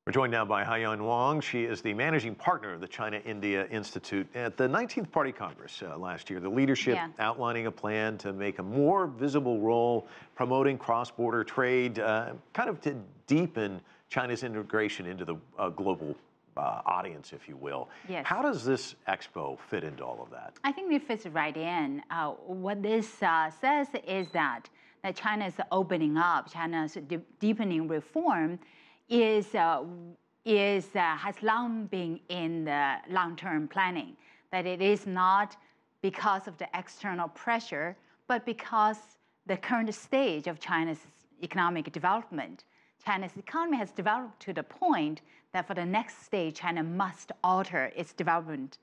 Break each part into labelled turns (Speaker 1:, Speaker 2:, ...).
Speaker 1: We're joined now by Haiyan Wang. She is the managing partner of the China-India Institute. At the 19th Party Congress last year, the leadership outlining a plan to make a more visible role promoting cross-border trade, kind of to deepen China's integration into the global audience, if you will.
Speaker 2: Yes.
Speaker 1: How does this expo fit into all of that?
Speaker 2: I think it fits right in. What this says is that China is opening up, China's deepening reform has long been in the long-term planning, that it is not because of the external pressure, but because the current stage of China's economic development. China's economy has developed to the point that for the next stage, China must alter its development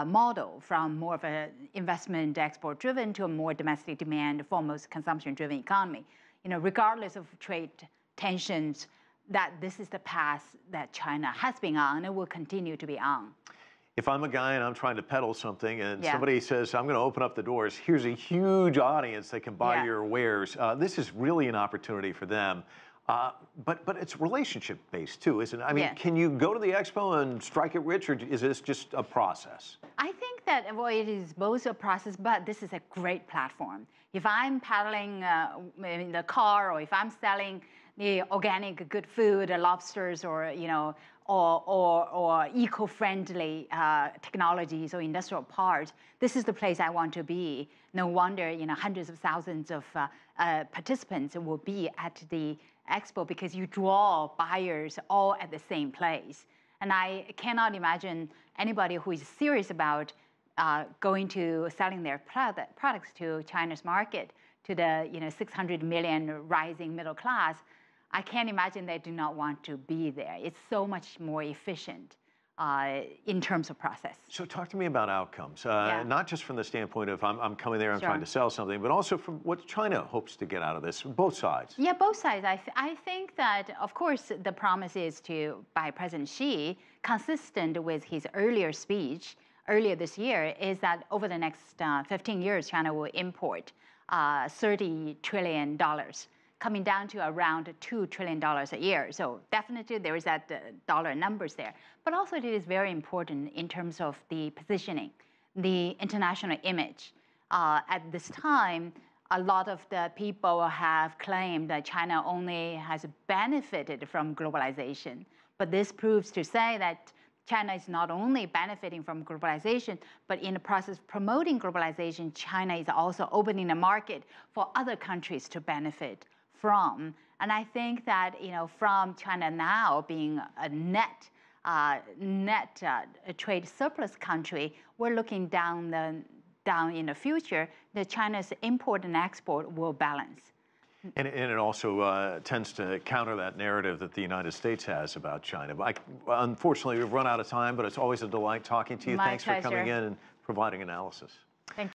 Speaker 2: model from more of an investment export-driven to a more domestic demand, foremost consumption-driven economy. You know, regardless of trade tensions, that this is the path that China has been on and will continue to be on.
Speaker 1: If I'm a guy and I'm trying to peddle something and somebody says, I'm going to open up the doors, here's a huge audience that can buy your wares, this is really an opportunity for them. But it's relationship-based too, isn't it? I mean, can you go to the expo and strike it rich, or is this just a process? I
Speaker 2: think that, well, it is both a process, but this is a great platform. If I'm peddling in the car, or if I'm selling the organic good food, lobsters, or or eco-friendly technologies or industrial parts, this is the place I want to be. No wonder hundreds of thousands of participants will be at the expo, because you draw buyers all at the same place. And I cannot imagine anybody who is serious about going to selling their products to China's market, to the 600 million rising middle class. I can't imagine they do not want to be there. It's so much more efficient in terms of process.
Speaker 1: So talk to me about outcomes, not just from the standpoint of I'm coming there, I'm trying to sell something, but also from what China hopes to get out of this, both sides.
Speaker 2: Yeah, both sides. I think that, of course, the promise is by President Xi, consistent with his earlier speech earlier this year, is that over the next 15 years, China will import $30 trillion. Coming down to around $2 trillion a year. So definitely there is that dollar numbers there. But also it is very important in terms of the positioning, the international image. At this time, a lot of the people have claimed that China only has benefited from globalization. But this proves to say that China is not only benefiting from globalization, but in the process of promoting globalization, China is also opening the market for other countries to benefit from. And I think that from China now being a net trade surplus country, we're looking down in the future that China's import and export will balance.
Speaker 1: And it also tends to counter that narrative that the United States has about China. Unfortunately, we've run out of time, but it's always a delight talking to you. Thanks for coming in and providing analysis.
Speaker 2: Thank you.